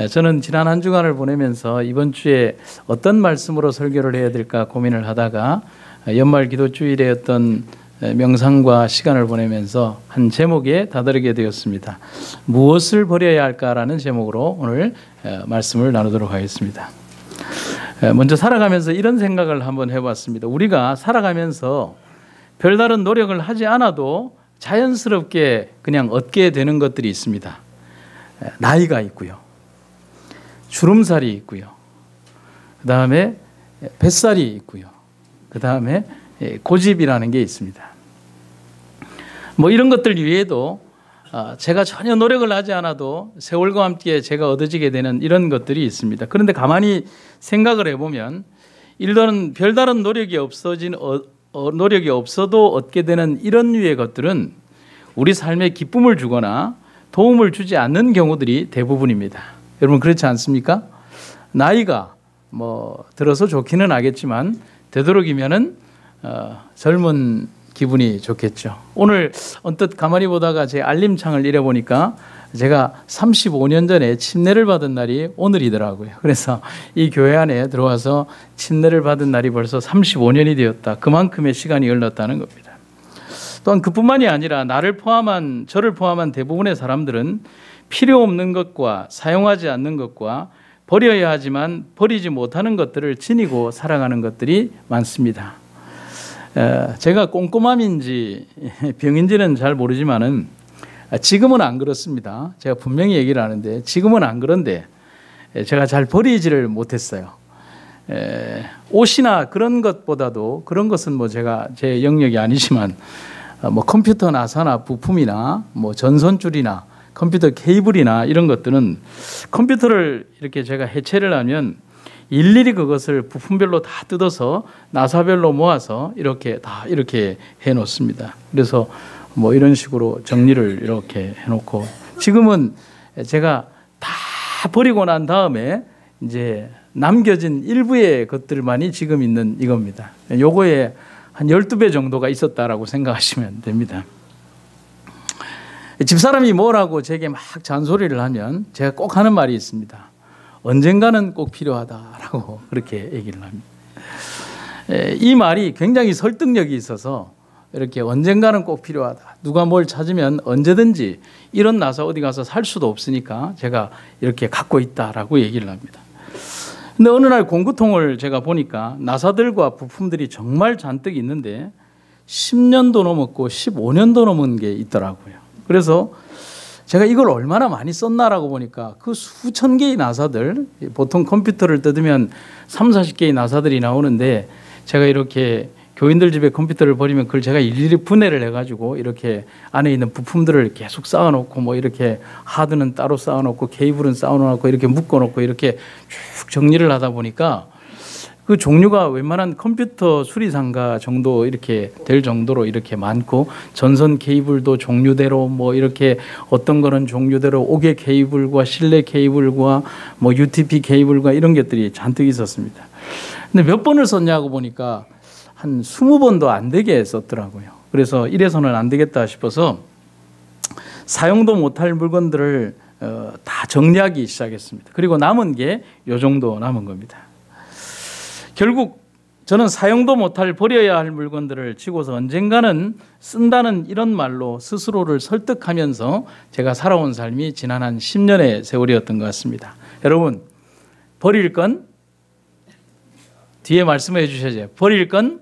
저는 지난 한 주간을 보내면서 이번 주에 어떤 말씀으로 설교를 해야 될까 고민을 하다가 연말 기도주일의 어떤 명상과 시간을 보내면서 한 제목에 다다르게 되었습니다. 무엇을 버려야 할까라는 제목으로 오늘 말씀을 나누도록 하겠습니다. 먼저 살아가면서 이런 생각을 한번 해봤습니다. 우리가 살아가면서 별다른 노력을 하지 않아도 자연스럽게 그냥 얻게 되는 것들이 있습니다. 나이가 있고요. 주름살이 있고요. 그 다음에 뱃살이 있고요. 그 다음에 고집이라는 게 있습니다. 뭐 이런 것들 외에도 제가 전혀 노력을 하지 않아도 세월과 함께 제가 얻어지게 되는 이런 것들이 있습니다. 그런데 가만히 생각을 해보면 별다른 노력이 없어도 얻게 되는 이런 류의 것들은 우리 삶에 기쁨을 주거나 도움을 주지 않는 경우들이 대부분입니다. 여러분 그렇지 않습니까? 나이가 뭐 들어서 좋기는 하겠지만 되도록이면은 젊은 기분이 좋겠죠. 오늘 언뜻 가만히 보다가 제 알림창을 잃어보니까 제가 35년 전에 침례를 받은 날이 오늘이더라고요. 그래서 이 교회 안에 들어와서 침례를 받은 날이 벌써 35년이 되었다. 그만큼의 시간이 흘렀다는 겁니다. 또한 그뿐만이 아니라 저를 포함한 대부분의 사람들은 필요 없는 것과 사용하지 않는 것과 버려야 하지만 버리지 못하는 것들을 지니고 살아가는 것들이 많습니다. 제가 꼼꼼함인지 병인지는 잘 모르지만은 지금은 안 그렇습니다. 제가 분명히 얘기를 하는데 지금은 안 그런데 제가 잘 버리지를 못했어요. 옷이나 그런 것보다도 그런 것은 뭐 제 영역이 아니지만 뭐 컴퓨터 나사나 부품이나 뭐 전선줄이나 컴퓨터 케이블이나 이런 것들은 컴퓨터를 이렇게 제가 해체를 하면 일일이 그것을 부품별로 다 뜯어서 나사별로 모아서 이렇게 해놓습니다. 그래서 뭐 이런 식으로 정리를 이렇게 해놓고 지금은 제가 다 버리고 난 다음에 이제 남겨진 일부의 것들만이 지금 있는 이겁니다. 요거에 한 12배 정도가 있었다라고 생각하시면 됩니다. 집사람이 뭐라고 제게 막 잔소리를 하면 제가 꼭 하는 말이 있습니다. 언젠가는 꼭 필요하다라고 그렇게 얘기를 합니다. 이 말이 굉장히 설득력이 있어서 이렇게 언젠가는 꼭 필요하다. 누가 뭘 찾으면 언제든지 일어나서 어디 가서 살 수도 없으니까 제가 이렇게 갖고 있다라고 얘기를 합니다. 근데 어느 날 공구통을 제가 보니까 나사들과 부품들이 정말 잔뜩 있는데 10년도 넘었고 15년도 넘은 게 있더라고요. 그래서 제가 이걸 얼마나 많이 썼나라고 보니까 그 수천 개의 나사들, 보통 컴퓨터를 뜯으면 30-40개의 나사들이 나오는데 제가 이렇게 교인들 집에 컴퓨터를 버리면 그걸 제가 일일이 분해를 해가지고 이렇게 안에 있는 부품들을 계속 쌓아놓고 뭐 이렇게 하드는 따로 쌓아놓고 케이블은 쌓아놓고 이렇게 묶어놓고 이렇게 쭉 정리를 하다 보니까 그 종류가 웬만한 컴퓨터 수리상가 정도 이렇게 될 정도로 이렇게 많고 전선 케이블도 종류대로 뭐 이렇게 어떤 거는 종류대로 옥외 케이블과 실내 케이블과 뭐 UTP 케이블과 이런 것들이 잔뜩 있었습니다. 근데 몇 번을 썼냐고 보니까 한 20번도 안 되게 썼더라고요. 그래서 이래서는 안 되겠다 싶어서 사용도 못할 물건들을 다 정리하기 시작했습니다. 그리고 남은 게 요 정도 남은 겁니다. 결국 저는 사용도 못할 버려야 할 물건들을 치고서 언젠가는 쓴다는 이런 말로 스스로를 설득하면서 제가 살아온 삶이 지난 한 10년의 세월이었던 것 같습니다. 여러분 버릴 건 뒤에 말씀해 주셔야죠. 버릴 건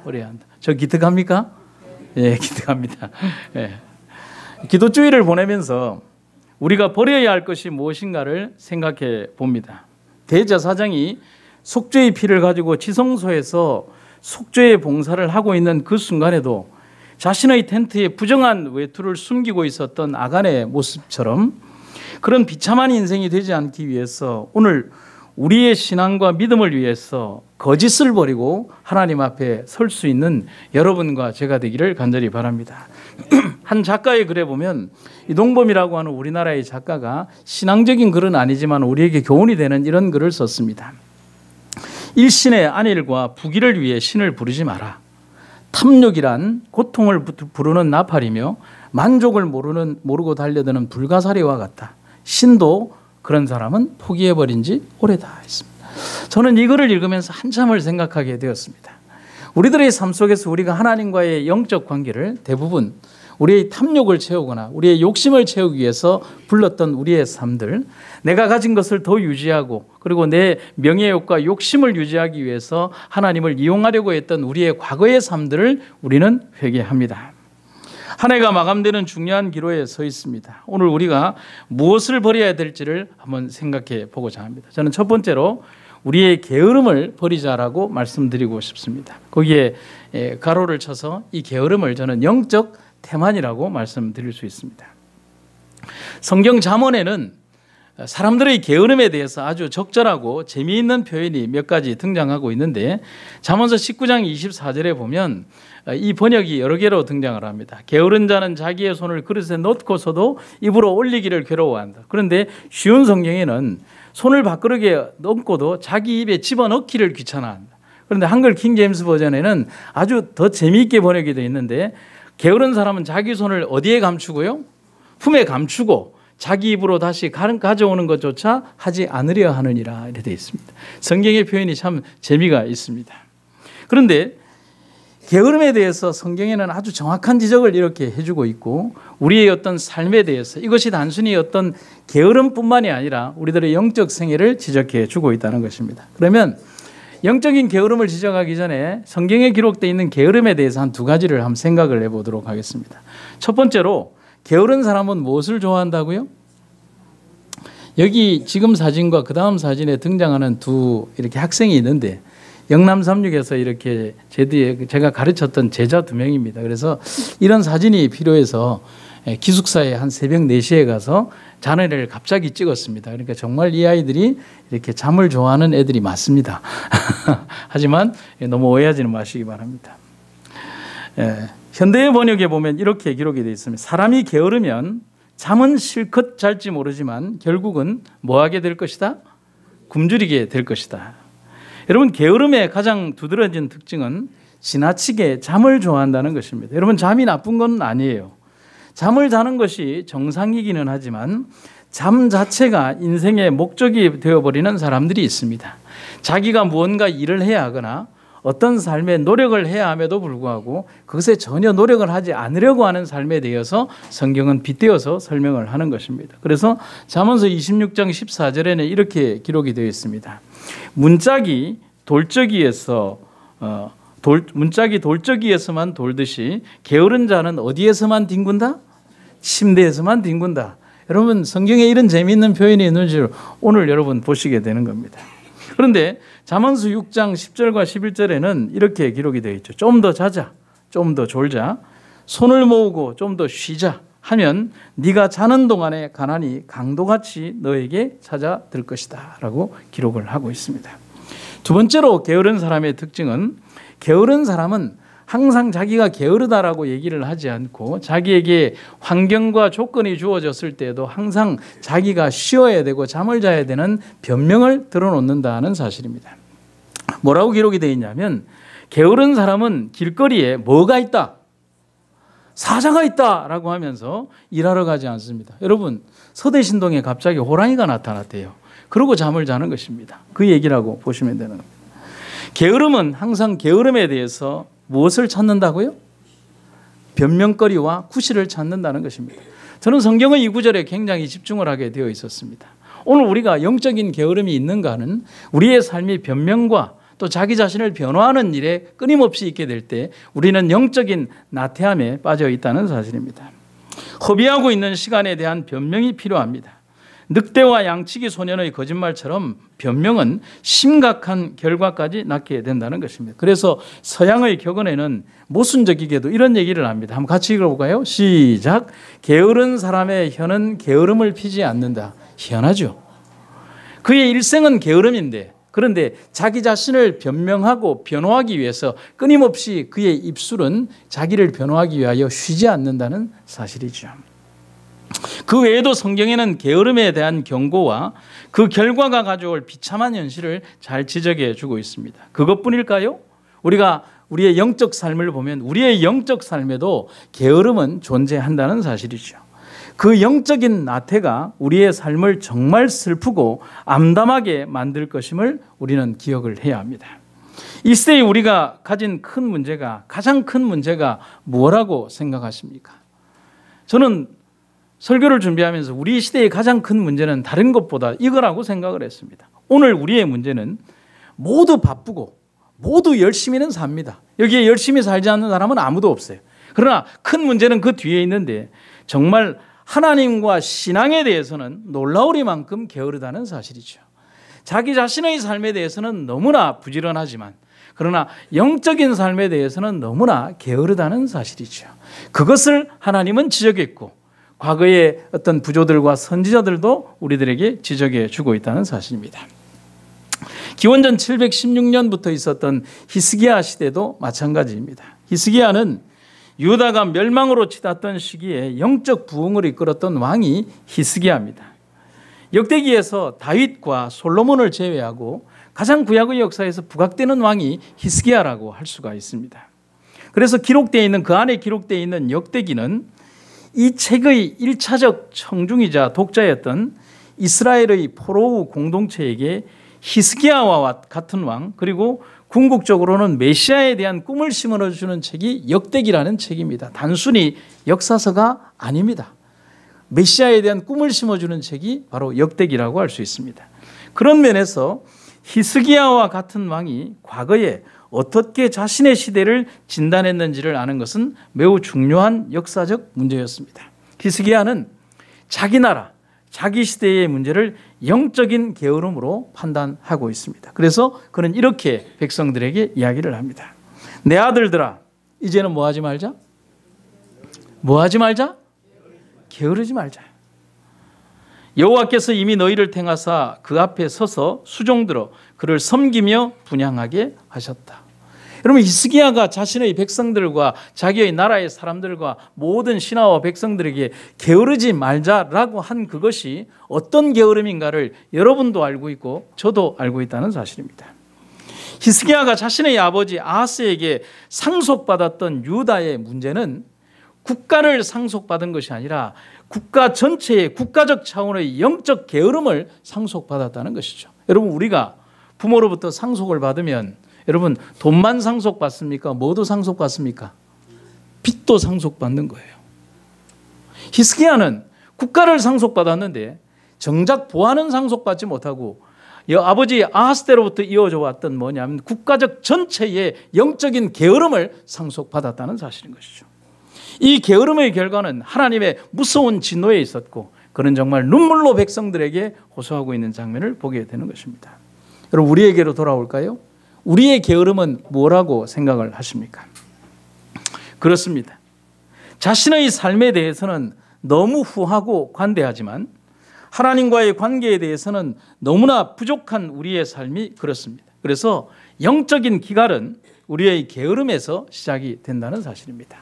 버려야 한다. 저 기특합니까? 예, 기특합니다. 예. 기도주의를 보내면서 우리가 버려야 할 것이 무엇인가를 생각해 봅니다. 대제사장이 속죄의 피를 가지고 지성소에서 속죄의 봉사를 하고 있는 그 순간에도 자신의 텐트에 부정한 외투를 숨기고 있었던 아간의 모습처럼 그런 비참한 인생이 되지 않기 위해서 오늘 우리의 신앙과 믿음을 위해서 거짓을 버리고 하나님 앞에 설 수 있는 여러분과 제가 되기를 간절히 바랍니다. 한 작가의 글에 보면 이동범이라고 하는 우리나라의 작가가 신앙적인 글은 아니지만 우리에게 교훈이 되는 이런 글을 썼습니다. 일신의 안일과 부귀를 위해 신을 부르지 마라. 탐욕이란 고통을 부르는 나팔이며 만족을 모르고 달려드는 불가사리와 같다. 신도 그런 사람은 포기해버린 지 오래다 했습니다. 저는 이거를 읽으면서 한참을 생각하게 되었습니다. 우리들의 삶 속에서 우리가 하나님과의 영적 관계를 대부분 우리의 탐욕을 채우거나 우리의 욕심을 채우기 위해서 불렀던 우리의 삶들, 내가 가진 것을 더 유지하고 그리고 내 명예욕과 욕심을 유지하기 위해서 하나님을 이용하려고 했던 우리의 과거의 삶들을 우리는 회개합니다. 한 해가 마감되는 중요한 기로에 서 있습니다. 오늘 우리가 무엇을 버려야 될지를 한번 생각해 보고자 합니다. 저는 첫 번째로 우리의 게으름을 버리자라고 말씀드리고 싶습니다. 거기에 가로를 쳐서 이 게으름을 저는 영적 태만이라고 말씀드릴 수 있습니다. 성경 잠언에는 사람들의 게으름에 대해서 아주 적절하고 재미있는 표현이 몇 가지 등장하고 있는데 잠언서 19장 24절에 보면 이 번역이 여러 개로 등장을 합니다. 게으른 자는 자기의 손을 그릇에 넣고서도 입으로 올리기를 괴로워한다. 그런데 쉬운 성경에는 손을 밥그릇에 넣고도 자기 입에 집어넣기를 귀찮아한다. 그런데 한글 킹제임스 버전에는 아주 더 재미있게 번역이 되어 있는데 게으른 사람은 자기 손을 어디에 감추고요? 품에 감추고 자기 입으로 다시 가져오는 것조차 하지 않으려 하느니라 이렇게 되어 있습니다. 성경의 표현이 참 재미가 있습니다. 그런데 게으름에 대해서 성경에는 아주 정확한 지적을 이렇게 해주고 있고 우리의 어떤 삶에 대해서 이것이 단순히 어떤 게으름뿐만이 아니라 우리들의 영적 생애를 지적해 주고 있다는 것입니다. 그러면 영적인 게으름을 지적하기 전에 성경에 기록되어 있는 게으름에 대해서 한 두 가지를 한번 생각을 해보도록 하겠습니다. 첫 번째로 게으른 사람은 무엇을 좋아한다고요? 여기 지금 사진과 그 다음 사진에 등장하는 두 이렇게 학생이 있는데 영남삼육에서 이렇게 제가 가르쳤던 제자 두 명입니다. 그래서 이런 사진이 필요해서 기숙사에 한 새벽 4시에 가서 자네를 갑자기 찍었습니다. 그러니까 정말 이 아이들이 이렇게 잠을 좋아하는 애들이 맞습니다. 하지만 너무 오해하지는 마시기 바랍니다. 현대의 번역에 보면 이렇게 기록이 되어 있습니다. 사람이 게으르면 잠은 실컷 잘지 모르지만 결국은 뭐하게 될 것이다? 굶주리게 될 것이다. 여러분 게으름의 가장 두드러진 특징은 지나치게 잠을 좋아한다는 것입니다. 여러분 잠이 나쁜 건 아니에요. 잠을 자는 것이 정상이기는 하지만 잠 자체가 인생의 목적이 되어버리는 사람들이 있습니다. 자기가 무언가 일을 해야 하거나 어떤 삶에 노력을 해야 함에도 불구하고 그것에 전혀 노력을 하지 않으려고 하는 삶에 대해서 성경은 빗대어서 설명을 하는 것입니다. 그래서 잠언서 26장 14절에는 이렇게 기록이 되어 있습니다. 문짝이 돌적이에서만 돌듯이 게으른 자는 어디에서만 뒹군다? 침대에서만 뒹군다. 여러분 성경에 이런 재미있는 표현이 있는지 오늘 여러분 보시게 되는 겁니다. 그런데 잠언서 6장 10절과 11절에는 이렇게 기록이 되어 있죠. 좀 더 자자, 좀 더 졸자, 손을 모으고 좀 더 쉬자 하면 네가 자는 동안에 가난이 강도같이 너에게 찾아들 것이다 라고 기록을 하고 있습니다. 두 번째로 게으른 사람의 특징은 게으른 사람은 항상 자기가 게으르다라고 얘기를 하지 않고 자기에게 환경과 조건이 주어졌을 때에도 항상 자기가 쉬어야 되고 잠을 자야 되는 변명을 들어놓는다는 사실입니다. 뭐라고 기록이 되어 있냐면 게으른 사람은 길거리에 뭐가 있다? 사자가 있다라고 하면서 일하러 가지 않습니다. 여러분 서대신동에 갑자기 호랑이가 나타났대요. 그러고 잠을 자는 것입니다. 그 얘기라고 보시면 되는 겁니다. 게으름은 항상 게으름에 대해서 무엇을 찾는다고요? 변명거리와 구실을 찾는다는 것입니다. 저는 성경의 이 구절에 굉장히 집중을 하게 되어 있었습니다. 오늘 우리가 영적인 게으름이 있는가는 우리의 삶이 변명과 또 자기 자신을 변화하는 일에 끊임없이 있게 될 때 우리는 영적인 나태함에 빠져 있다는 사실입니다. 허비하고 있는 시간에 대한 변명이 필요합니다. 늑대와 양치기 소년의 거짓말처럼 변명은 심각한 결과까지 낳게 된다는 것입니다. 그래서 서양의 격언에는 모순적이게도 이런 얘기를 합니다. 한번 같이 읽어볼까요? 시작. 게으른 사람의 혀는 게으름을 피지 않는다. 희한하죠. 그의 일생은 게으름인데 그런데 자기 자신을 변명하고 변호하기 위해서 끊임없이 그의 입술은 자기를 변호하기 위하여 쉬지 않는다는 사실이죠. 그 외에도 성경에는 게으름에 대한 경고와 그 결과가 가져올 비참한 현실을 잘 지적해 주고 있습니다. 그것뿐일까요? 우리가 우리의 영적 삶을 보면 우리의 영적 삶에도 게으름은 존재한다는 사실이죠. 그 영적인 나태가 우리의 삶을 정말 슬프고 암담하게 만들 것임을 우리는 기억을 해야 합니다. 이 시대에 우리가 가진 가장 큰 문제가 뭐라고 생각하십니까? 저는 설교를 준비하면서 우리 시대의 가장 큰 문제는 다른 것보다 이거라고 생각을 했습니다. 오늘 우리의 문제는 모두 바쁘고 모두 열심히는 삽니다. 여기에 열심히 살지 않는 사람은 아무도 없어요. 그러나 큰 문제는 그 뒤에 있는데 정말 하나님과 신앙에 대해서는 놀라우리만큼 게으르다는 사실이죠. 자기 자신의 삶에 대해서는 너무나 부지런하지만 그러나 영적인 삶에 대해서는 너무나 게으르다는 사실이죠. 그것을 하나님은 지적했고 과거의 어떤 부조들과 선지자들도 우리들에게 지적해 주고 있다는 사실입니다. 기원전 716년부터 있었던 히스기야 시대도 마찬가지입니다. 히스기야는 유다가 멸망으로 치닫던 시기에 영적 부흥을 이끌었던 왕이 히스기야입니다. 역대기에서 다윗과 솔로몬을 제외하고 가장 구약의 역사에서 부각되는 왕이 히스기야라고 할 수가 있습니다. 그래서 기록되어 있는 그 안에 기록되어 있는 역대기는 이 책의 1차적 청중이자 독자였던 이스라엘의 포로우 공동체에게 히스기야와 같은 왕 그리고 궁극적으로는 메시아에 대한 꿈을 심어주는 책이 역대기라는 책입니다. 단순히 역사서가 아닙니다. 메시아에 대한 꿈을 심어주는 책이 바로 역대기라고 할 수 있습니다. 그런 면에서 히스기야와 같은 왕이 과거에 어떻게 자신의 시대를 진단했는지를 아는 것은 매우 중요한 역사적 문제였습니다. 히스기야는 자기 나라, 자기 시대의 문제를 영적인 게으름으로 판단하고 있습니다. 그래서 그는 이렇게 백성들에게 이야기를 합니다. 내 아들들아, 이제는 뭐 하지 말자? 뭐 하지 말자? 게으르지 말자. 여호와께서 이미 너희를 택하사 그 앞에 서서 수종들어 그를 섬기며 분향하게 하셨다. 여러분, 히스기야가 자신의 백성들과 자기의 나라의 사람들과 모든 신하와 백성들에게 게으르지 말자라고 한 그것이 어떤 게으름인가를 여러분도 알고 있고 저도 알고 있다는 사실입니다. 히스기야가 자신의 아버지 아하스에게 상속받았던 유다의 문제는 국가를 상속받은 것이 아니라 국가 전체의 국가적 차원의 영적 게으름을 상속받았다는 것이죠. 여러분, 우리가 부모로부터 상속을 받으면 여러분 돈만 상속받습니까? 뭐도 상속받습니까? 빚도 상속받는 거예요. 히스기야는 국가를 상속받았는데 정작 보안은 상속받지 못하고 아버지 아하스 때로부터 이어져 왔던 뭐냐면 국가적 전체의 영적인 게으름을 상속받았다는 사실인 것이죠. 이 게으름의 결과는 하나님의 무서운 진노에 있었고 그는 정말 눈물로 백성들에게 호소하고 있는 장면을 보게 되는 것입니다. 여러분, 우리에게로 돌아올까요? 우리의 게으름은 뭐라고 생각을 하십니까? 그렇습니다. 자신의 삶에 대해서는 너무 후하고 관대하지만 하나님과의 관계에 대해서는 너무나 부족한 우리의 삶이 그렇습니다. 그래서 영적인 기갈은 우리의 게으름에서 시작이 된다는 사실입니다.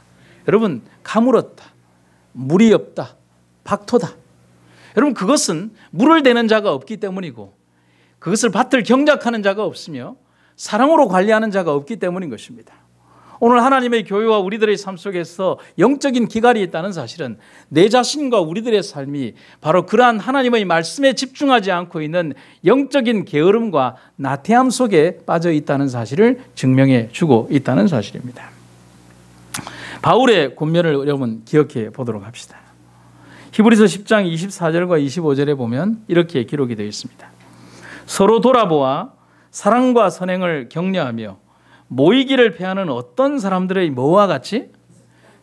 여러분, 가물었다, 물이 없다, 박토다. 여러분, 그것은 물을 대는 자가 없기 때문이고 그것을 밭을 경작하는 자가 없으며 사랑으로 관리하는 자가 없기 때문인 것입니다. 오늘 하나님의 교회와 우리들의 삶 속에서 영적인 기갈이 있다는 사실은 내 자신과 우리들의 삶이 바로 그러한 하나님의 말씀에 집중하지 않고 있는 영적인 게으름과 나태함 속에 빠져 있다는 사실을 증명해 주고 있다는 사실입니다. 바울의 권면을 여러분 기억해 보도록 합시다. 히브리서 10장 24절과 25절에 보면 이렇게 기록이 되어 있습니다. 서로 돌아보아 사랑과 선행을 격려하며 모이기를 패하는 어떤 사람들의 뭐와 같이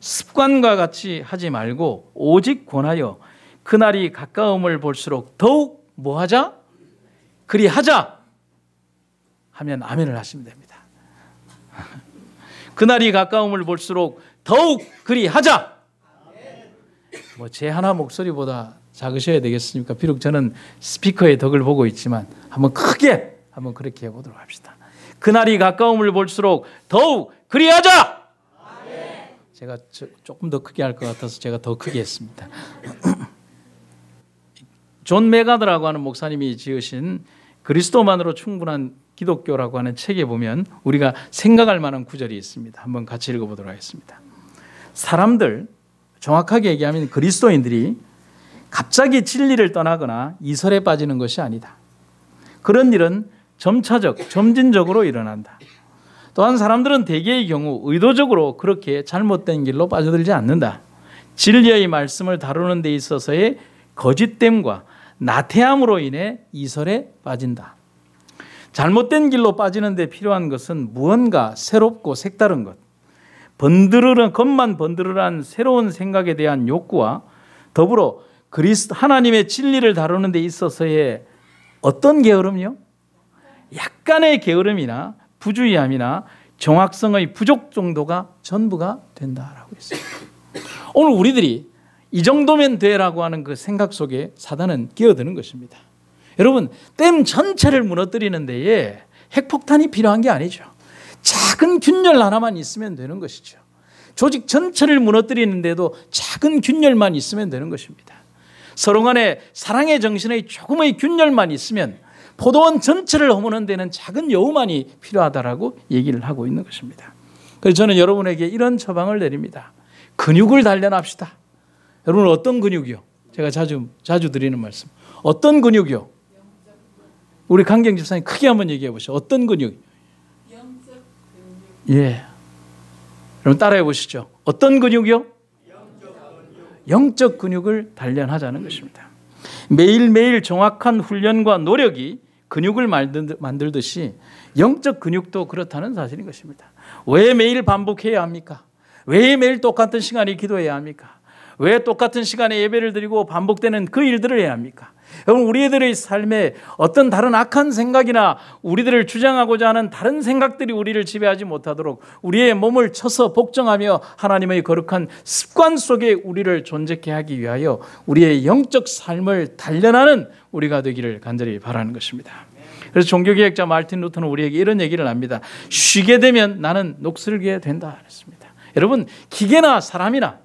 습관과 같이 하지 말고 오직 권하여 그날이 가까움을 볼수록 더욱 뭐하자? 그리하자 하면 아멘을 하시면 됩니다. 그날이 가까움을 볼수록 더욱 그리하자. 뭐 제 하나 목소리보다 작으셔야 되겠습니까? 비록 저는 스피커의 덕을 보고 있지만 한번 크게 한번 그렇게 해보도록 합시다. 그날이 가까움을 볼수록 더욱 그리하자. 제가 조금 더 크게 할 것 같아서 제가 더 크게 했습니다. 존 메가더라고 하는 목사님이 지으신 그리스도만으로 충분한 기독교라고 하는 책에 보면 우리가 생각할 만한 구절이 있습니다. 한번 같이 읽어보도록 하겠습니다. 사람들, 정확하게 얘기하면 그리스도인들이 갑자기 진리를 떠나거나 이설에 빠지는 것이 아니다. 그런 일은 점차적, 점진적으로 일어난다. 또한 사람들은 대개의 경우 의도적으로 그렇게 잘못된 길로 빠져들지 않는다. 진리의 말씀을 다루는 데 있어서의 거짓됨과 나태함으로 인해 이설에 빠진다. 잘못된 길로 빠지는 데 필요한 것은 무언가 새롭고 색다른 것, 겉만 번드르르한 새로운 생각에 대한 욕구와 더불어 하나님의 진리를 다루는 데 있어서의 어떤 게으름이요? 약간의 게으름이나 부주의함이나 정확성의 부족 정도가 전부가 된다라고 했습니다. 오늘 우리들이 이 정도면 돼라고 하는 그 생각 속에 사단은 끼어드는 것입니다. 여러분, 댐 전체를 무너뜨리는 데에 핵폭탄이 필요한 게 아니죠. 작은 균열 하나만 있으면 되는 것이죠. 조직 전체를 무너뜨리는데도 작은 균열만 있으면 되는 것입니다. 서로 간에 사랑의 정신의 조금의 균열만 있으면 포도원 전체를 허무는 데는 작은 여우만이 필요하다라고 얘기를 하고 있는 것입니다. 그래서 저는 여러분에게 이런 처방을 내립니다. 근육을 단련합시다. 여러분, 어떤 근육이요? 제가 자주 드리는 말씀. 어떤 근육이요? 우리 강경 집사님 크게 한번 얘기해 보시죠. 어떤 근육? 영적 근육. 예. 여러분 따라해 보시죠. 어떤 근육이요? 영적 근육을 단련하자는 것입니다. 매일매일 정확한 훈련과 노력이 근육을 만들듯이 영적 근육도 그렇다는 사실인 것입니다. 왜 매일 반복해야 합니까? 왜 매일 똑같은 시간에 기도해야 합니까? 왜 똑같은 시간에 예배를 드리고 반복되는 그 일들을 해야 합니까? 여러분, 우리들의 삶에 어떤 다른 악한 생각이나 우리들을 주장하고자 하는 다른 생각들이 우리를 지배하지 못하도록 우리의 몸을 쳐서 복종하며 하나님의 거룩한 습관 속에 우리를 존재케 하기 위하여 우리의 영적 삶을 단련하는 우리가 되기를 간절히 바라는 것입니다. 그래서 종교개혁자 마르틴 루터는 우리에게 이런 얘기를 합니다. 쉬게 되면 나는 녹슬게 된다 했습니다. 여러분, 기계나 사람이나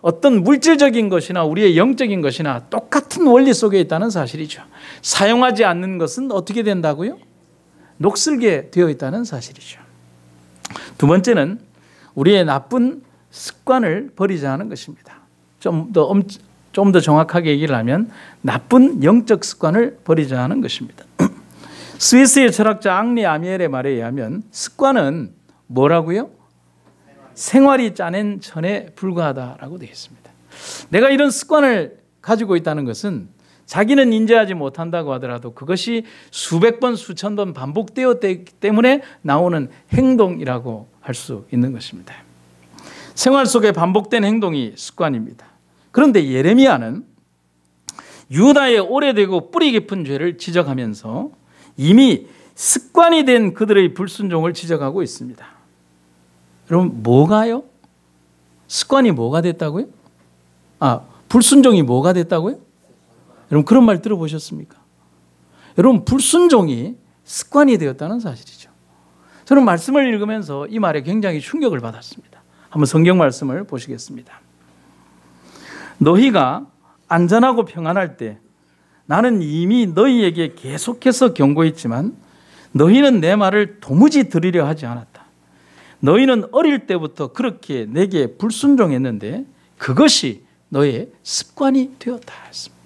어떤 물질적인 것이나 우리의 영적인 것이나 똑같은 원리 속에 있다는 사실이죠. 사용하지 않는 것은 어떻게 된다고요? 녹슬게 되어 있다는 사실이죠. 두 번째는 우리의 나쁜 습관을 버리자는 것입니다. 좀 더 정확하게 얘기를 하면 나쁜 영적 습관을 버리자는 것입니다. 스위스의 철학자 앙리 아미엘의 말에 의하면 습관은 뭐라고요? 생활이 짜낸 천에 불과하다라고 되어 있습니다. 내가 이런 습관을 가지고 있다는 것은 자기는 인지하지 못한다고 하더라도 그것이 수백 번, 수천 번 반복되었기 때문에 나오는 행동이라고 할 수 있는 것입니다. 생활 속에 반복된 행동이 습관입니다. 그런데 예레미야는 유다의 오래되고 뿌리 깊은 죄를 지적하면서 이미 습관이 된 그들의 불순종을 지적하고 있습니다. 여러분, 뭐가요? 습관이 뭐가 됐다고요? 불순종이 뭐가 됐다고요? 여러분, 그런 말 들어보셨습니까? 여러분, 불순종이 습관이 되었다는 사실이죠. 저는 말씀을 읽으면서 이 말에 굉장히 충격을 받았습니다. 한번 성경 말씀을 보시겠습니다. 너희가 안전하고 평안할 때 나는 이미 너희에게 계속해서 경고했지만 너희는 내 말을 도무지 들으려 하지 않았다. 너희는 어릴 때부터 그렇게 내게 불순종했는데 그것이 너의 습관이 되었다 했습니다.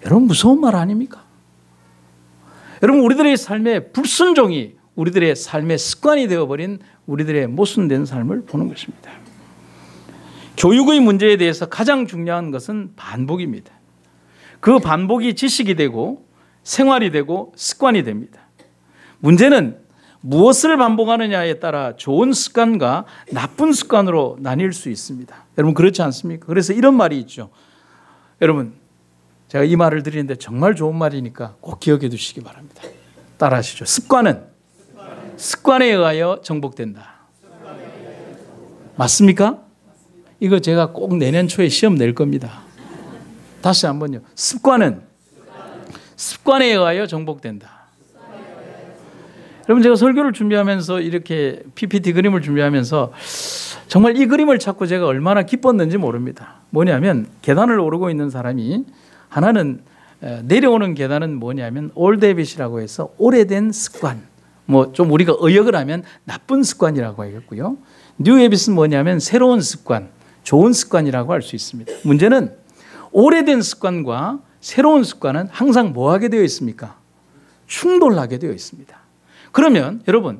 여러분, 무서운 말 아닙니까? 여러분, 우리들의 삶의 불순종이 우리들의 삶의 습관이 되어버린 우리들의 모순된 삶을 보는 것입니다. 교육의 문제에 대해서 가장 중요한 것은 반복입니다. 그 반복이 지식이 되고 생활이 되고 습관이 됩니다. 문제는 무엇을 반복하느냐에 따라 좋은 습관과 나쁜 습관으로 나뉠 수 있습니다. 여러분, 그렇지 않습니까? 그래서 이런 말이 있죠. 여러분, 제가 이 말을 드리는데 정말 좋은 말이니까 꼭 기억해 두시기 바랍니다. 따라 하시죠. 습관에 의하여 정복된다. 맞습니까? 이거 제가 꼭 내년 초에 시험 낼 겁니다. 다시 한번요. 습관에 의하여 정복된다. 여러분, 제가 설교를 준비하면서 이렇게 PPT 그림을 준비하면서 정말 이 그림을 찾고 제가 얼마나 기뻤는지 모릅니다. 뭐냐면 계단을 오르고 있는 사람이 하나는 내려오는 계단은 뭐냐면 올드 해빗이라고 해서 오래된 습관, 뭐 좀 우리가 의역을 하면 나쁜 습관이라고 하겠고요. 뉴 해빗은 뭐냐면 새로운 습관, 좋은 습관이라고 할 수 있습니다. 문제는 오래된 습관과 새로운 습관은 항상 뭐 하게 되어 있습니까? 충돌하게 되어 있습니다. 그러면 여러분,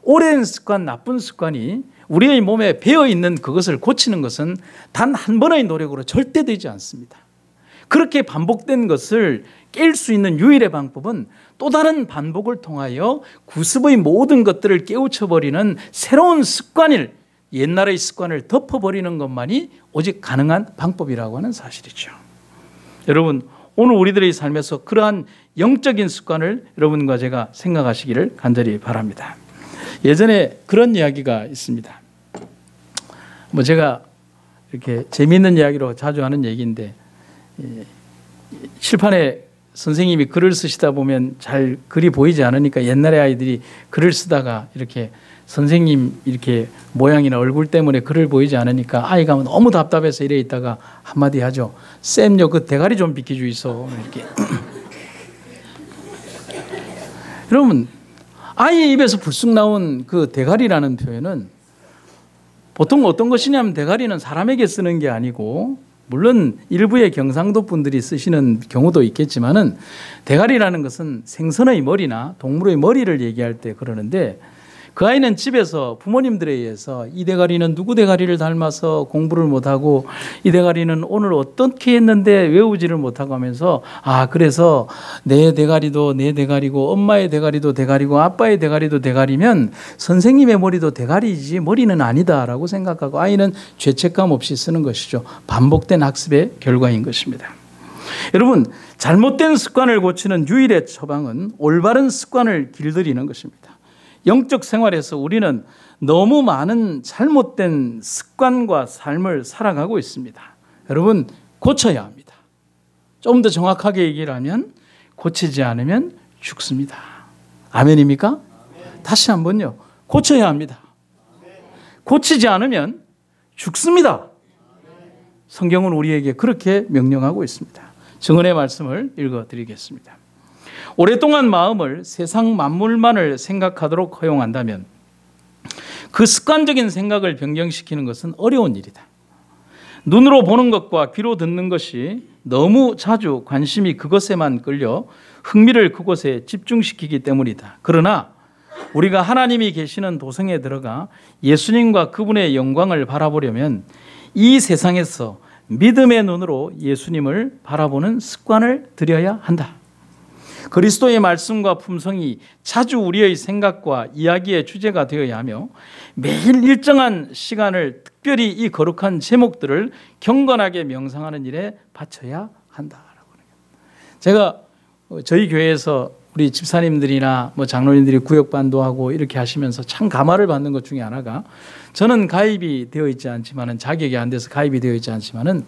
오랜 습관, 나쁜 습관이 우리의 몸에 배어 있는 그것을 고치는 것은 단 한 번의 노력으로 절대 되지 않습니다. 그렇게 반복된 것을 깰 수 있는 유일의 방법은 또 다른 반복을 통하여 구습의 모든 것들을 깨우쳐버리는 새로운 습관을, 옛날의 습관을 덮어버리는 것만이 오직 가능한 방법이라고 하는 사실이죠. 여러분, 오늘 우리들의 삶에서 그러한 영적인 습관을 여러분과 제가 생각하시기를 간절히 바랍니다. 예전에 그런 이야기가 있습니다. 제가 이렇게 재미있는 이야기로 자주 하는 얘기인데, 칠판에 선생님이 글을 쓰시다 보면 잘 글이 보이지 않으니까 옛날에 아이들이 글을 쓰다가 이렇게 선생님 이렇게 모양이나 얼굴 때문에 글을 보이지 않으니까 아이가 너무 답답해서 이래 있다가 한마디 하죠. 쌤요, 그 대가리 좀 비켜주이소. 이렇게. 여러분, 아이의 입에서 불쑥 나온 그 대가리라는 표현은 보통 어떤 것이냐면, 대가리는 사람에게 쓰는 게 아니고, 물론 일부의 경상도 분들이 쓰시는 경우도 있겠지만은, 대가리라는 것은 생선의 머리나 동물의 머리를 얘기할 때 그러는데, 그 아이는 집에서 부모님들에 의해서 이 대가리는 누구 대가리를 닮아서 공부를 못하고, 이 대가리는 오늘 어떻게 했는데 외우지를 못하고 하면서, 그래서 내 대가리도 내 대가리고 엄마의 대가리도 대가리고 아빠의 대가리도 대가리면 선생님의 머리도 대가리지 머리는 아니다라고 생각하고 아이는 죄책감 없이 쓰는 것이죠. 반복된 학습의 결과인 것입니다. 여러분, 잘못된 습관을 고치는 유일의 처방은 올바른 습관을 길들이는 것입니다. 영적 생활에서 우리는 너무 많은 잘못된 습관과 삶을 살아가고 있습니다. 여러분, 고쳐야 합니다. 좀 더 정확하게 얘기를 하면 고치지 않으면 죽습니다. 아멘입니까? 아멘. 다시 한번요. 고쳐야 합니다. 고치지 않으면 죽습니다. 성경은 우리에게 그렇게 명령하고 있습니다. 증언의 말씀을 읽어드리겠습니다. 오랫동안 마음을 세상 만물만을 생각하도록 허용한다면 그 습관적인 생각을 변경시키는 것은 어려운 일이다. 눈으로 보는 것과 귀로 듣는 것이 너무 자주 관심이 그것에만 끌려 흥미를 그곳에 집중시키기 때문이다. 그러나 우리가 하나님이 계시는 도성에 들어가 예수님과 그분의 영광을 바라보려면 이 세상에서 믿음의 눈으로 예수님을 바라보는 습관을 들여야 한다. 그리스도의 말씀과 품성이 자주 우리의 생각과 이야기의 주제가 되어야 하며 매일 일정한 시간을 특별히 이 거룩한 제목들을 경건하게 명상하는 일에 바쳐야 한다라고. 제가 저희 교회에서 우리 집사님들이나 장로님들이 구역반도 하고 이렇게 하시면서 참 감화를 받는 것 중에 하나가, 저는 가입이 되어 있지 않지만은, 자격이 안 돼서 가입이 되어 있지 않지만은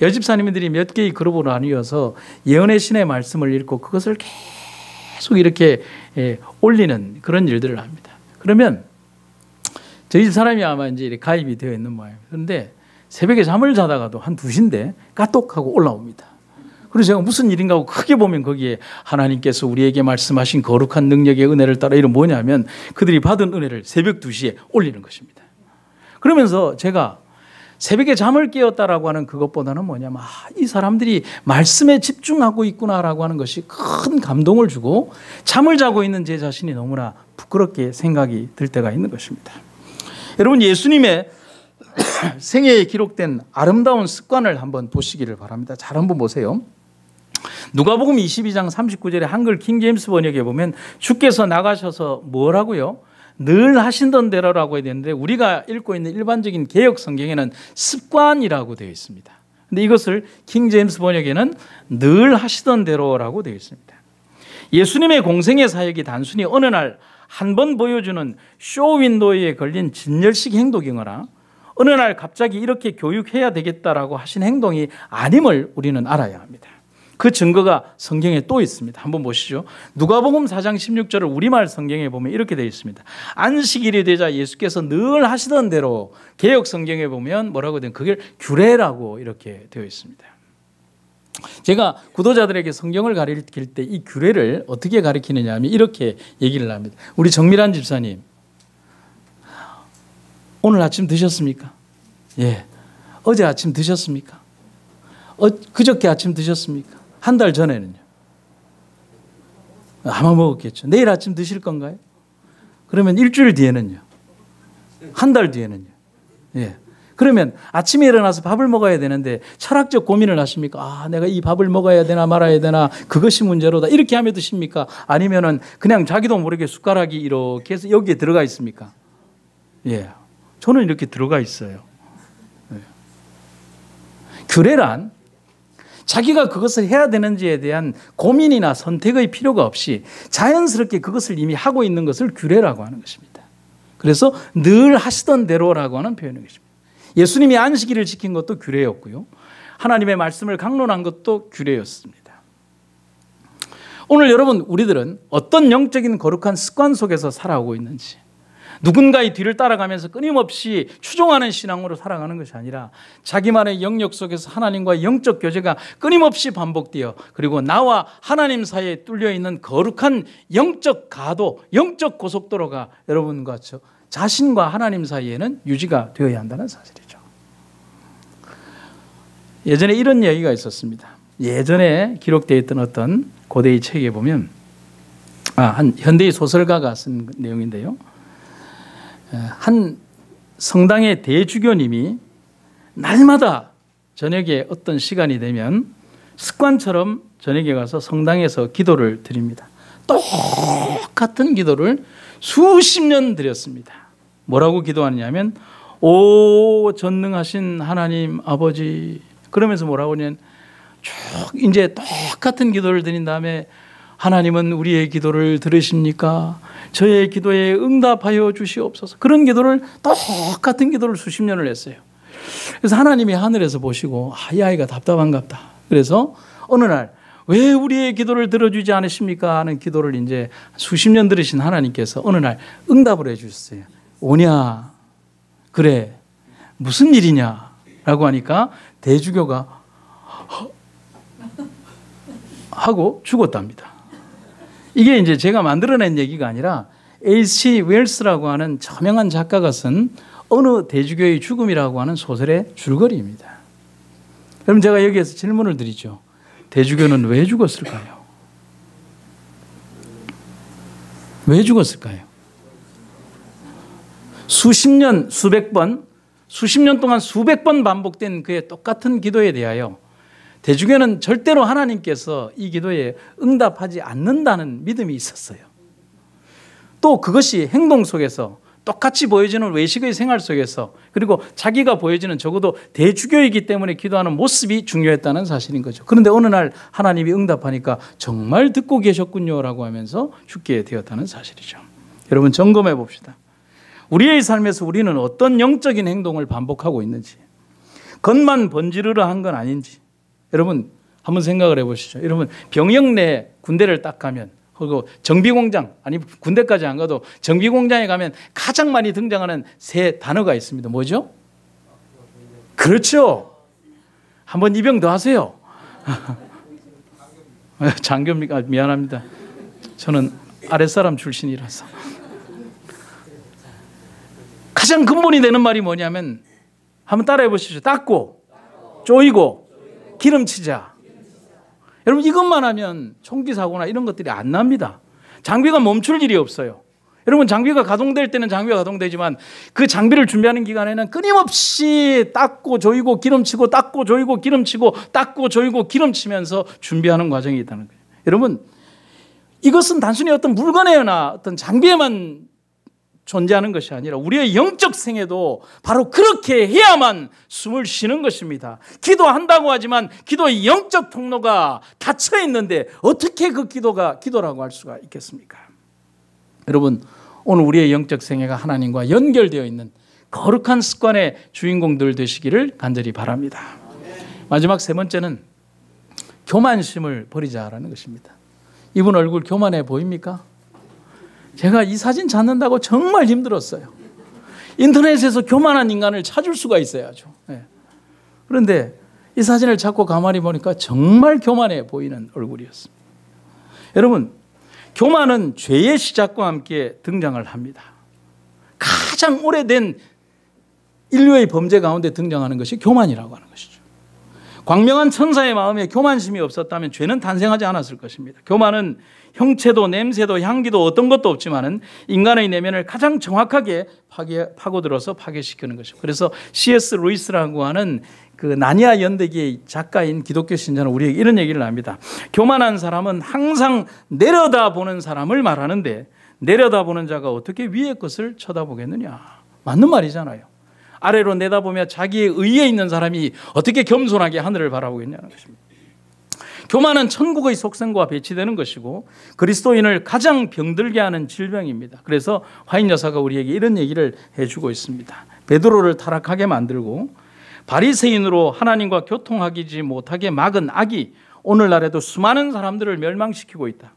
여집사님들이 몇 개의 그룹으로 나뉘어서 예언의 신의 말씀을 읽고 그것을 계속 이렇게 올리는 그런 일들을 합니다. 그러면 저희 집 사람이 아마 이제 가입이 되어 있는 모양입니다. 그런데 새벽에 잠을 자다가도 한 2시인데 까똑하고 올라옵니다. 그래서 제가 무슨 일인가 하고 크게 보면 거기에 하나님께서 우리에게 말씀하신 거룩한 능력의 은혜를 따라, 이런 뭐냐면 그들이 받은 은혜를 새벽 2시에 올리는 것입니다. 그러면서 제가 새벽에 잠을 깨웠다라고 하는 그것보다는 뭐냐면 이 사람들이 말씀에 집중하고 있구나라고 하는 것이 큰 감동을 주고, 잠을 자고 있는 제 자신이 너무나 부끄럽게 생각이 들 때가 있는 것입니다. 여러분, 예수님의 생애에 기록된 아름다운 습관을 한번 보시기를 바랍니다. 잘 한번 보세요. 누가복음 22장 39절에 한글 킹제임스 번역에 보면 주께서 나가셔서 뭐라고요? 늘 하시던 대로라고 해야 되는데, 우리가 읽고 있는 일반적인 개역 성경에는 습관이라고 되어 있습니다. 근데 이것을 킹제임스 번역에는 늘 하시던 대로라고 되어 있습니다. 예수님의 공생의 사역이 단순히 어느 날 한 번 보여주는 쇼윈도에 걸린 진열식 행동이거나 어느 날 갑자기 이렇게 교육해야 되겠다라고 하신 행동이 아님을 우리는 알아야 합니다. 그 증거가 성경에 또 있습니다. 한번 보시죠. 누가복음 4장 16절을 우리말 성경에 보면 이렇게 되어 있습니다. 안식일이 되자 예수께서 늘 하시던 대로, 개역 성경에 보면 뭐라고 되면 그게 규례라고 이렇게 되어 있습니다. 제가 구도자들에게 성경을 가르칠 때 이 규례를 어떻게 가르치느냐 하면 이렇게 얘기를 합니다. 우리 정밀한 집사님, 오늘 아침 드셨습니까? 예. 어제 아침 드셨습니까? 그저께 아침 드셨습니까? 한 달 전에는요? 아마 먹었겠죠. 내일 아침 드실 건가요? 그러면 일주일 뒤에는요? 한 달 뒤에는요? 예. 그러면 아침에 일어나서 밥을 먹어야 되는데 철학적 고민을 하십니까? 아, 내가 이 밥을 먹어야 되나 말아야 되나 그것이 문제로다. 이렇게 하며 드십니까? 아니면은 그냥 자기도 모르게 숟가락이 이렇게 해서 여기에 들어가 있습니까? 예. 저는 이렇게 들어가 있어요. 예. 규례란 자기가 그것을 해야 되는지에 대한 고민이나 선택의 필요가 없이 자연스럽게 그것을 이미 하고 있는 것을 규례라고 하는 것입니다. 그래서 늘 하시던 대로라고 하는 표현인 것입니다. 예수님이 안식일을 지킨 것도 규례였고요. 하나님의 말씀을 강론한 것도 규례였습니다. 오늘 여러분 우리들은 어떤 영적인 거룩한 습관 속에서 살아오고 있는지, 누군가의 뒤를 따라가면서 끊임없이 추종하는 신앙으로 살아가는 것이 아니라 자기만의 영역 속에서 하나님과의 영적 교제가 끊임없이 반복되어 그리고 나와 하나님 사이에 뚫려있는 거룩한 영적 가도, 영적 고속도로가 여러분과 저 자신과 하나님 사이에는 유지가 되어야 한다는 사실이죠. 예전에 이런 이야기가 있었습니다. 예전에 기록되어 있던 어떤 고대의 책에 보면 한 현대의 소설가가 쓴 내용인데요. 한 성당의 대주교님이 날마다 저녁에 어떤 시간이 되면 습관처럼 저녁에 가서 성당에서 기도를 드립니다. 똑같은 기도를 수십 년 드렸습니다. 뭐라고 기도하느냐면 오 전능하신 하나님 아버지, 그러면서 뭐라고 하냐면 쭉 이제 똑같은 기도를 드린 다음에 하나님은 우리의 기도를 들으십니까? 저의 기도에 응답하여 주시옵소서. 그런 기도를 똑같은 기도를 수십 년을 했어요. 그래서 하나님이 하늘에서 보시고 이 아이가 답답한갑다. 그래서 어느 날 왜 우리의 기도를 들어주지 않으십니까? 하는 기도를 이제 수십 년 들으신 하나님께서 어느 날 응답을 해주셨어요. 오냐? 그래. 무슨 일이냐? 라고 하니까 대주교가 하고 죽었답니다. 이게 이제 제가 만들어낸 얘기가 아니라 H.G. 웰스라고 하는 저명한 작가가 쓴 어느 대주교의 죽음이라고 하는 소설의 줄거리입니다. 그럼 제가 여기에서 질문을 드리죠. 대주교는 왜 죽었을까요? 왜 죽었을까요? 수십 년, 수백 번, 수십 년 동안 수백 번 반복된 그의 똑같은 기도에 대하여 대주교는 절대로 하나님께서 이 기도에 응답하지 않는다는 믿음이 있었어요. 또 그것이 행동 속에서 똑같이 보여지는 외식의 생활 속에서 그리고 자기가 보여지는 적어도 대주교이기 때문에 기도하는 모습이 중요했다는 사실인 거죠. 그런데 어느 날 하나님이 응답하니까 정말 듣고 계셨군요라고 하면서 죽게 되었다는 사실이죠. 여러분 점검해 봅시다. 우리의 삶에서 우리는 어떤 영적인 행동을 반복하고 있는지, 겉만 번지르르 한 건 아닌지 여러분 한번 생각을 해보시죠. 여러분 병영 내 군대를 딱 가면 그리고 정비공장, 아니 군대까지 안 가도 정비공장에 가면 가장 많이 등장하는 세 단어가 있습니다. 뭐죠? 그렇죠. 한번 입영 더 하세요. 장교입니까? 미안합니다. 저는 아랫사람 출신이라서. 가장 근본이 되는 말이 뭐냐면 한번 따라해 보시죠. 닦고, 쪼이고, 기름치자. 여러분 이것만 하면 총기 사고나 이런 것들이 안 납니다. 장비가 멈출 일이 없어요. 여러분 장비가 가동될 때는 장비가 가동되지만 그 장비를 준비하는 기간에는 끊임없이 닦고 조이고 기름치고 닦고 조이고 기름치고 닦고 조이고 기름치면서 준비하는 과정이 있다는 거예요. 여러분 이것은 단순히 어떤 물건에나 어떤 장비에만 존재하는 것이 아니라 우리의 영적 생애도 바로 그렇게 해야만 숨을 쉬는 것입니다. 기도한다고 하지만 기도의 영적 통로가 닫혀 있는데 어떻게 그 기도가 기도라고 할 수가 있겠습니까? 여러분 오늘 우리의 영적 생애가 하나님과 연결되어 있는 거룩한 습관의 주인공들 되시기를 간절히 바랍니다. 마지막 세 번째는 교만심을 버리자라는 것입니다. 이분 얼굴 교만해 보입니까? 제가 이 사진 찾는다고 정말 힘들었어요. 인터넷에서 교만한 인간을 찾을 수가 있어야죠. 네. 그런데 이 사진을 찾고 가만히 보니까 정말 교만해 보이는 얼굴이었습니다. 여러분, 교만은 죄의 시작과 함께 등장을 합니다. 가장 오래된 인류의 범죄 가운데 등장하는 것이 교만이라고 하는 것이죠. 광명한 천사의 마음에 교만심이 없었다면 죄는 탄생하지 않았을 것입니다. 교만은 형체도 냄새도 향기도 어떤 것도 없지만은 인간의 내면을 가장 정확하게 파고들어서 파괴시키는 것이죠. 그래서 C.S. 루이스라고 하는 그 나니아 연대기의 작가인 기독교 신자는 우리에게 이런 얘기를 합니다. 교만한 사람은 항상 내려다보는 사람을 말하는데 내려다보는 자가 어떻게 위의 것을 쳐다보겠느냐. 맞는 말이잖아요. 아래로 내다보며 자기의 의에 있는 사람이 어떻게 겸손하게 하늘을 바라보겠냐는 것입니다. 교만은 천국의 속성과 배치되는 것이고 그리스도인을 가장 병들게 하는 질병입니다. 그래서 화인 여사가 우리에게 이런 얘기를 해주고 있습니다. 베드로를 타락하게 만들고 바리새인으로 하나님과 교통하지 못하게 막은 악이 오늘날에도 수많은 사람들을 멸망시키고 있다.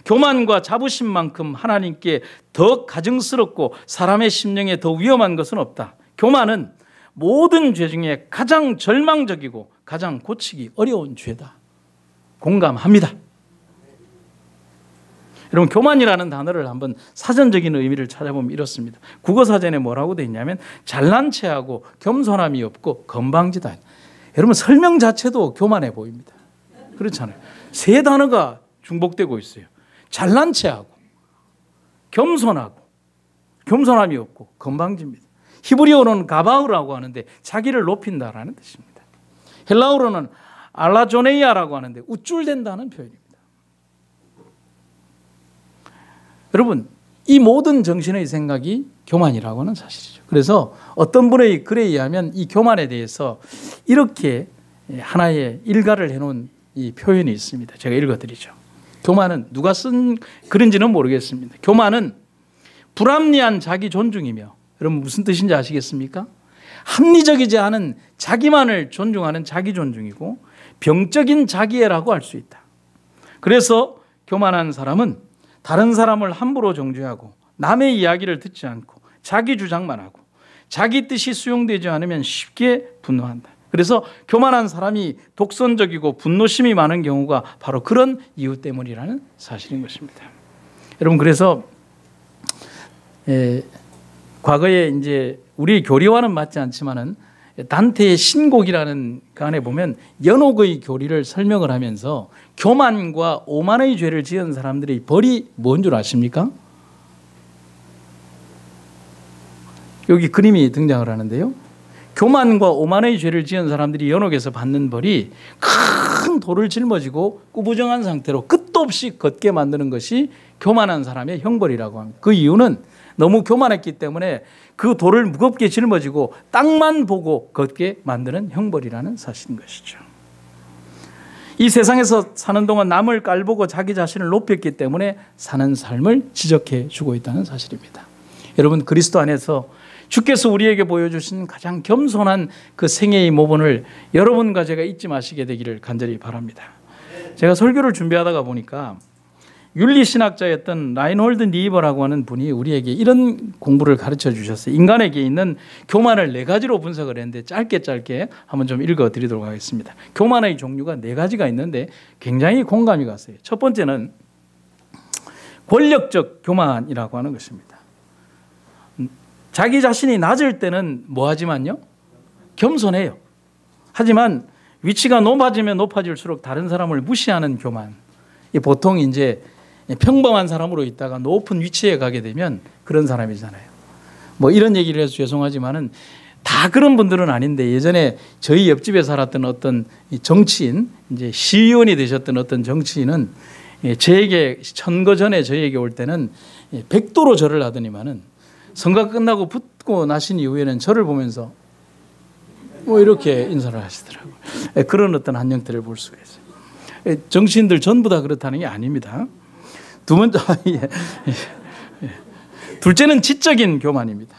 교만과 자부심만큼 하나님께 더 가증스럽고 사람의 심령에 더 위험한 것은 없다. 교만은 모든 죄 중에 가장 절망적이고 가장 고치기 어려운 죄다. 공감합니다. 여러분, 교만이라는 단어를 한번 사전적인 의미를 찾아보면 이렇습니다. 국어사전에 뭐라고 되어 있냐면 잘난 체하고 겸손함이 없고 건방지다. 여러분, 설명 자체도 교만해 보입니다. 그렇잖아요. 세 단어가 중복되고 있어요. 잘난 체하고 겸손하고 겸손함이 없고 건방집니다. 히브리어로는 가바우라고 하는데 자기를 높인다라는 뜻입니다. 헬라어로는 알라조네이아라고 하는데 우쭐댄다는 표현입니다. 여러분, 이 모든 정신의 생각이 교만이라고 하는 사실이죠. 그래서 어떤 분의 글에 의하면 이 교만에 대해서 이렇게 하나의 일가를 해놓은 이 표현이 있습니다. 제가 읽어드리죠. 교만은 누가 쓴 글인지는 모르겠습니다. 교만은 불합리한 자기 존중이며, 여러분 무슨 뜻인지 아시겠습니까? 합리적이지 않은 자기만을 존중하는 자기 존중이고 병적인 자기애라고 할 수 있다. 그래서 교만한 사람은 다른 사람을 함부로 정죄하고 남의 이야기를 듣지 않고 자기 주장만 하고 자기 뜻이 수용되지 않으면 쉽게 분노한다. 그래서 교만한 사람이 독선적이고 분노심이 많은 경우가 바로 그런 이유 때문이라는 사실인 것입니다. 여러분, 그래서 과거에 이제 우리 교리와는 맞지 않지만은 단테의 신곡이라는 그 안에 보면 연옥의 교리를 설명을 하면서 교만과 오만의 죄를 지은 사람들의 벌이 뭔 줄 아십니까? 여기 그림이 등장을 하는데요. 교만과 오만의 죄를 지은 사람들이 연옥에서 받는 벌이 큰 돌을 짊어지고 꾸부정한 상태로 끝도 없이 걷게 만드는 것이 교만한 사람의 형벌이라고 합니다. 그 이유는 너무 교만했기 때문에 그 돌을 무겁게 짊어지고 땅만 보고 걷게 만드는 형벌이라는 사실인 것이죠. 이 세상에서 사는 동안 남을 깔보고 자기 자신을 높였기 때문에 사는 삶을 지적해 주고 있다는 사실입니다. 여러분, 그리스도 안에서 주께서 우리에게 보여주신 가장 겸손한 그 생애의 모본을 여러분과 제가 잊지 마시게 되기를 간절히 바랍니다. 제가 설교를 준비하다가 보니까 윤리신학자였던 라인홀드 니버라고 하는 분이 우리에게 이런 공부를 가르쳐 주셨어요. 인간에게 있는 교만을 4가지로 분석을 했는데 짧게 한번 좀 읽어드리도록 하겠습니다. 교만의 종류가 4가지가 있는데 굉장히 공감이 갔어요. 첫 번째는 권력적 교만이라고 하는 것입니다. 자기 자신이 낮을 때는 뭐하지만요? 겸손해요. 하지만 위치가 높아지면 높아질수록 다른 사람을 무시하는 교만. 보통 이제 평범한 사람으로 있다가 높은 위치에 가게 되면 그런 사람이잖아요. 뭐 이런 얘기를 해서 죄송하지만은 다 그런 분들은 아닌데, 예전에 저희 옆집에 살았던 어떤 정치인, 이제 시의원이 되셨던 어떤 정치인은 저에게 선거 전에 저에게 올 때는 100도로 절을 하더니만은 선거 끝나고 붙고 나신 이후에는 저를 보면서 뭐 이렇게 인사를 하시더라고요. 그런 어떤 한 형태를 볼 수가 있어요. 정치인들 전부 다 그렇다는 게 아닙니다. 둘째는 지적인 교만입니다.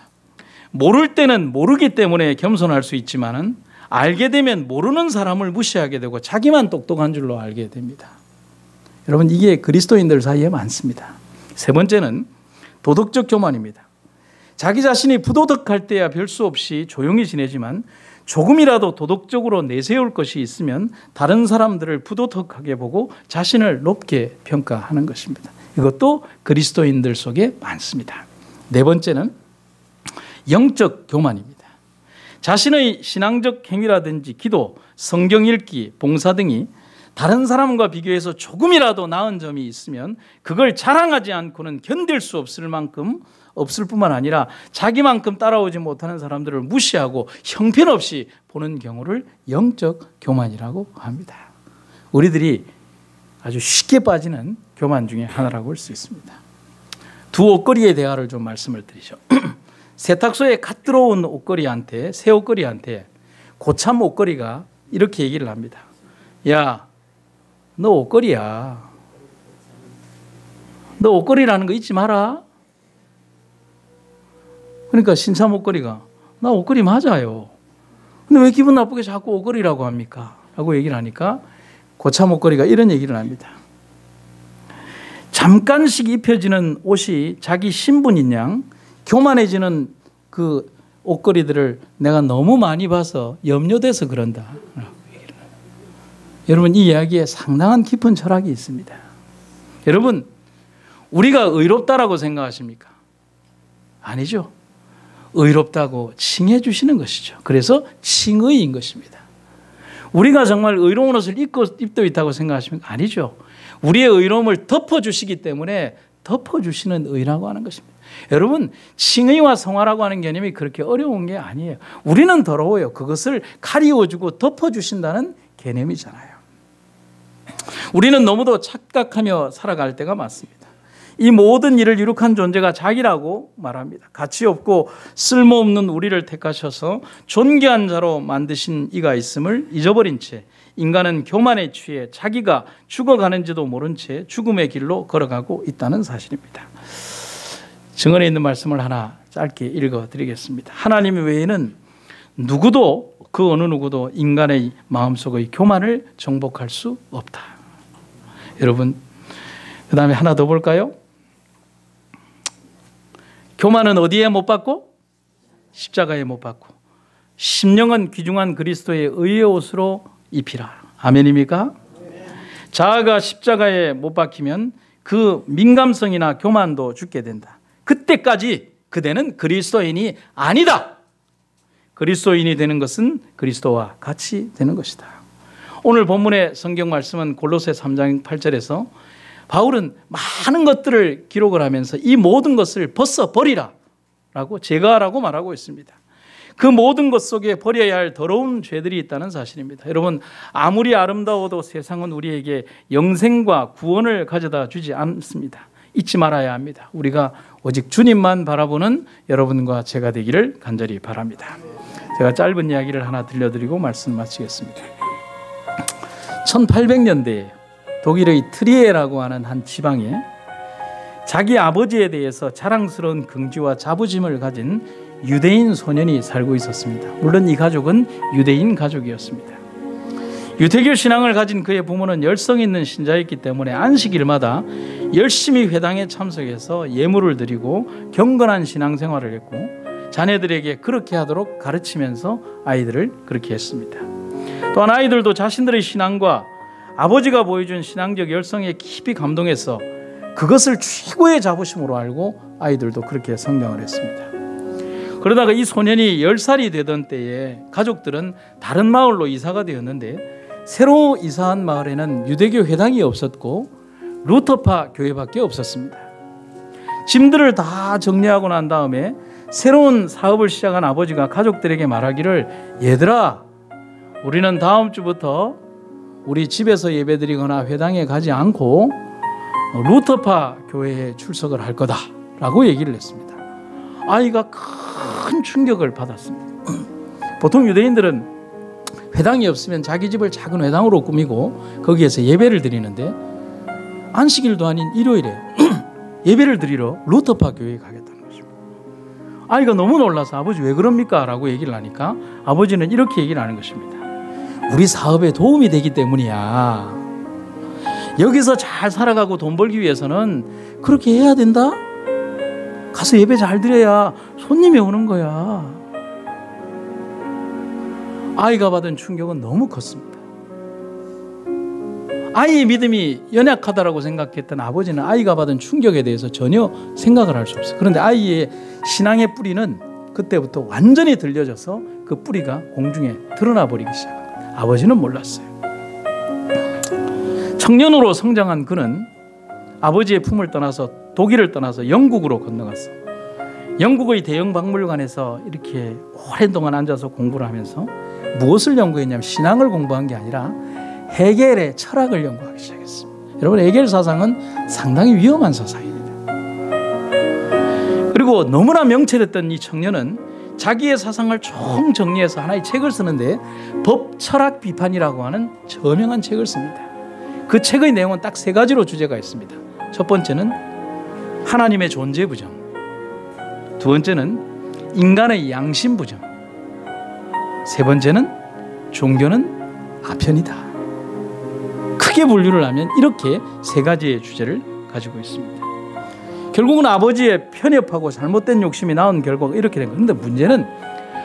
모를 때는 모르기 때문에 겸손할 수 있지만은 알게 되면 모르는 사람을 무시하게 되고 자기만 똑똑한 줄로 알게 됩니다. 여러분, 이게 그리스도인들 사이에 많습니다. 세 번째는 도덕적 교만입니다. 자기 자신이 부도덕할 때야 별 수 없이 조용히 지내지만 조금이라도 도덕적으로 내세울 것이 있으면 다른 사람들을 부도덕하게 보고 자신을 높게 평가하는 것입니다. 이것도 그리스도인들 속에 많습니다. 네 번째는 영적 교만입니다. 자신의 신앙적 행위라든지 기도, 성경 읽기, 봉사 등이 다른 사람과 비교해서 조금이라도 나은 점이 있으면 그걸 자랑하지 않고는 견딜 수 없을 뿐만 아니라 자기만큼 따라오지 못하는 사람들을 무시하고 형편없이 보는 경우를 영적 교만이라고 합니다. 우리들이 아주 쉽게 빠지는 교만 중에 하나라고 할 수 있습니다. 두 옷걸이의 대화를 좀 말씀을 드리죠. 세탁소에 갓 들어온 옷걸이한테, 새 옷걸이한테 고참 옷걸이가 이렇게 얘기를 합니다. 야, 너 옷걸이야. 너 옷걸이라는 거 잊지 마라. 그러니까 신참 옷걸이가 나 옷걸이 맞아요. 근데 왜 기분 나쁘게 자꾸 옷걸이라고 합니까? 라고 얘기를 하니까 고참 옷걸이가 이런 얘기를 합니다. 잠깐씩 입혀지는 옷이 자기 신분인 양 교만해지는 그 옷걸이들을 내가 너무 많이 봐서 염려돼서 그런다. 여러분, 이 이야기에 상당한 깊은 철학이 있습니다. 여러분, 우리가 의롭다라고 생각하십니까? 아니죠. 의롭다고 칭해 주시는 것이죠. 그래서 칭의인 것입니다. 우리가 정말 의로운 옷을 입고 있다고 생각하십니까? 아니죠. 우리의 의로움을 덮어주시기 때문에 덮어주시는 의라고 하는 것입니다. 여러분, 칭의와 성화라고 하는 개념이 그렇게 어려운 게 아니에요. 우리는 더러워요. 그것을 가리워주고 덮어주신다는 개념이잖아요. 우리는 너무도 착각하며 살아갈 때가 많습니다. 이 모든 일을 이룩한 존재가 자기라고 말합니다. 가치 없고 쓸모없는 우리를 택하셔서 존귀한 자로 만드신 이가 있음을 잊어버린 채 인간은 교만에 취해 자기가 죽어가는지도 모른 채 죽음의 길로 걸어가고 있다는 사실입니다. 증언에 있는 말씀을 하나 짧게 읽어드리겠습니다. 하나님 외에는 누구도, 그 어느 누구도 인간의 마음속의 교만을 정복할 수 없다. 여러분, 그 다음에 하나 더 볼까요? 교만은 어디에 못 박고? 십자가에 못 박고 심령은 귀중한 그리스도의 의의 옷으로 입히라. 아멘입니까? 자아가 십자가에 못 박히면 그 민감성이나 교만도 죽게 된다. 그때까지 그대는 그리스도인이 아니다. 그리스도인이 되는 것은 그리스도와 같이 되는 것이다. 오늘 본문의 성경 말씀은 골로새 3장 8절에서 바울은 많은 것들을 기록을 하면서 이 모든 것을 벗어버리라 라고, 제거하라고 말하고 있습니다. 그 모든 것 속에 버려야 할 더러운 죄들이 있다는 사실입니다. 여러분, 아무리 아름다워도 세상은 우리에게 영생과 구원을 가져다 주지 않습니다. 잊지 말아야 합니다. 우리가 오직 주님만 바라보는 여러분과 제가 되기를 간절히 바랍니다. 제가 짧은 이야기를 하나 들려드리고 말씀 마치겠습니다. 1800년대에 독일의 트리에라고 하는 한 지방에 자기 아버지에 대해서 자랑스러운 긍지와 자부심을 가진 유대인 소년이 살고 있었습니다. 물론 이 가족은 유대인 가족이었습니다. 유대교 신앙을 가진 그의 부모는 열성 있는 신자였기 때문에 안식일마다 열심히 회당에 참석해서 예물을 드리고 경건한 신앙생활을 했고 자녀들에게 그렇게 하도록 가르치면서 아이들을 그렇게 했습니다. 또한 아이들도 자신들의 신앙과 아버지가 보여준 신앙적 열성에 깊이 감동해서 그것을 최고의 자부심으로 알고 아이들도 그렇게 성장을 했습니다. 그러다가 이 소년이 10살이 되던 때에 가족들은 다른 마을로 이사가 되었는데 새로 이사한 마을에는 유대교 회당이 없었고 루터파 교회밖에 없었습니다. 짐들을 다 정리하고 난 다음에 새로운 사업을 시작한 아버지가 가족들에게 말하기를, 얘들아, 우리는 다음 주부터 우리 집에서 예배드리거나 회당에 가지 않고 루터파 교회에 출석을 할 거다 라고 얘기를 했습니다. 아이가 큰 충격을 받았습니다. 보통 유대인들은 회당이 없으면 자기 집을 작은 회당으로 꾸미고 거기에서 예배를 드리는데 안식일도 아닌 일요일에 예배를 드리러 루터파 교회에 가겠다는 것입니다. 아이가 너무 놀라서 아버지 왜 그럽니까? 라고 얘기를 하니까 아버지는 이렇게 얘기를 하는 것입니다. 우리 사업에 도움이 되기 때문이야. 여기서 잘 살아가고 돈 벌기 위해서는 그렇게 해야 된다? 가서 예배 잘 드려야 손님이 오는 거야. 아이가 받은 충격은 너무 컸습니다. 아이의 믿음이 연약하다라고 생각했던 아버지는 아이가 받은 충격에 대해서 전혀 생각을 할 수 없어요. 그런데 아이의 신앙의 뿌리는 그때부터 완전히 들려져서 그 뿌리가 공중에 드러나 버리기 시작합니다. 아버지는 몰랐어요. 청년으로 성장한 그는 아버지의 품을 떠나서 독일을 떠나서 영국으로 건너갔어. 영국의 대형 박물관에서 이렇게 오랜 동안 앉아서 공부를 하면서 무엇을 연구했냐면 신앙을 공부한 게 아니라 헤겔의 철학을 연구하기 시작했습니다. 여러분, 헤겔 사상은 상당히 위험한 사상입니다. 그리고 너무나 명철했던 이 청년은 자기의 사상을 총 정리해서 하나의 책을 쓰는데 법철학 비판이라고 하는 저명한 책을 씁니다. 그 책의 내용은 딱 3가지로 주제가 있습니다. 첫 번째는 하나님의 존재 부정, 두 번째는 인간의 양심 부정, 세 번째는 종교는 아편이다. 크게 분류를 하면 이렇게 3가지의 주제를 가지고 있습니다. 결국은 아버지의 편협하고 잘못된 욕심이 낳은 결과가 이렇게 된 거예요. 그런데 문제는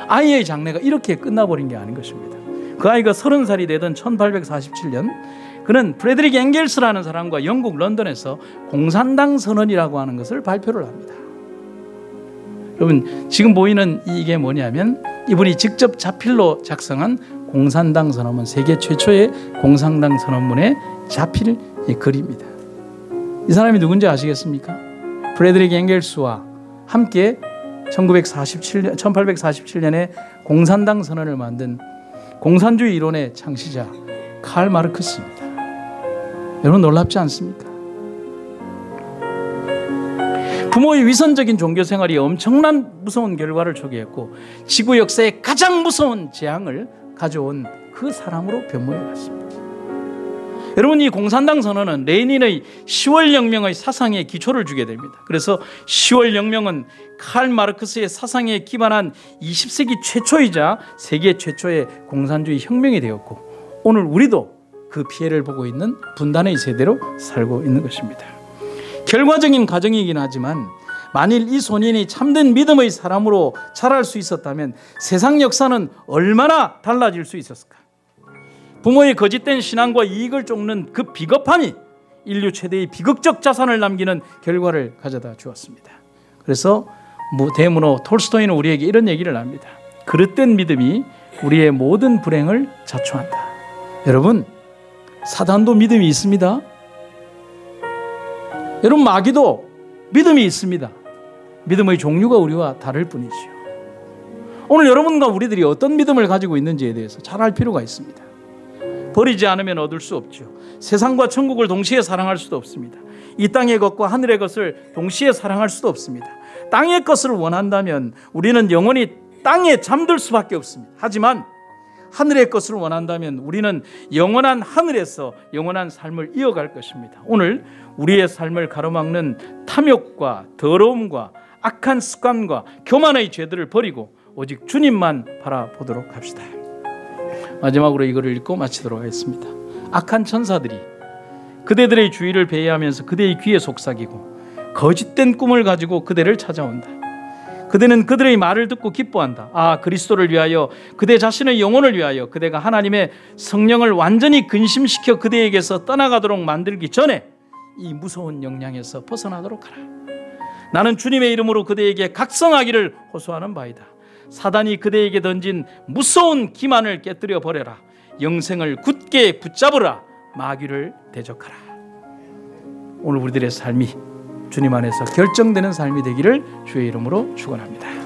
아이의 장래가 이렇게 끝나버린 게 아닌 것입니다. 그 아이가 30살이 되던 1847년 그는 프레드릭 엥겔스라는 사람과 영국 런던에서 공산당 선언이라고 하는 것을 발표를 합니다. 여러분, 지금 보이는 이게 뭐냐면 이분이 직접 자필로 작성한 공산당 선언문, 세계 최초의 공산당 선언문의 자필 글입니다. 이 사람이 누군지 아시겠습니까? 프레드릭 엥겔스와 함께 1847년에 공산당 선언을 만든 공산주의 이론의 창시자 칼 마르크스입니다. 여러분, 놀랍지 않습니까? 부모의 위선적인 종교 생활이 엄청난 무서운 결과를 초래했고 지구 역사에 가장 무서운 재앙을 가져온 그 사람으로 변모해 갔습니다. 여러분, 이 공산당 선언은 레닌의 10월 혁명의 사상에 기초를 주게 됩니다. 그래서 10월 혁명은 칼 마르크스의 사상에 기반한 20세기 최초이자 세계 최초의 공산주의 혁명이 되었고 오늘 우리도 그 피해를 보고 있는 분단의 세대로 살고 있는 것입니다. 결과적인 가정이긴 하지만 만일 이 소년이 참된 믿음의 사람으로 자랄 수 있었다면 세상 역사는 얼마나 달라질 수 있었을까? 부모의 거짓된 신앙과 이익을 쫓는 그 비겁함이 인류 최대의 비극적 자산을 남기는 결과를 가져다 주었습니다. 그래서 대문호 톨스토이는 우리에게 이런 얘기를 합니다. 그릇된 믿음이 우리의 모든 불행을 자초한다. 여러분, 사단도 믿음이 있습니다. 여러분, 마귀도 믿음이 있습니다. 믿음의 종류가 우리와 다를 뿐이지요. 오늘 여러분과 우리들이 어떤 믿음을 가지고 있는지에 대해서 잘 알 필요가 있습니다. 버리지 않으면 얻을 수 없죠. 세상과 천국을 동시에 사랑할 수도 없습니다. 이 땅의 것과 하늘의 것을 동시에 사랑할 수도 없습니다. 땅의 것을 원한다면 우리는 영원히 땅에 잠들 수밖에 없습니다. 하지만 하늘의 것을 원한다면 우리는 영원한 하늘에서 영원한 삶을 이어갈 것입니다. 오늘 우리의 삶을 가로막는 탐욕과 더러움과 악한 습관과 교만의 죄들을 버리고 오직 주님만 바라보도록 합시다. 마지막으로 이거를 읽고 마치도록 하겠습니다. 악한 천사들이 그대들의 주의를 배회하면서 그대의 귀에 속삭이고 거짓된 꿈을 가지고 그대를 찾아온다. 그대는 그들의 말을 듣고 기뻐한다. 아, 그리스도를 위하여, 그대 자신의 영혼을 위하여 그대가 하나님의 성령을 완전히 근심시켜 그대에게서 떠나가도록 만들기 전에 이 무서운 영향에서 벗어나도록 하라. 나는 주님의 이름으로 그대에게 각성하기를 호소하는 바이다. 사단이 그대에게 던진 무서운 기만을 깨뜨려 버려라. 영생을 굳게 붙잡으라. 마귀를 대적하라. 오늘 우리들의 삶이 주님 안에서 결정되는 삶이 되기를 주의 이름으로 축원합니다.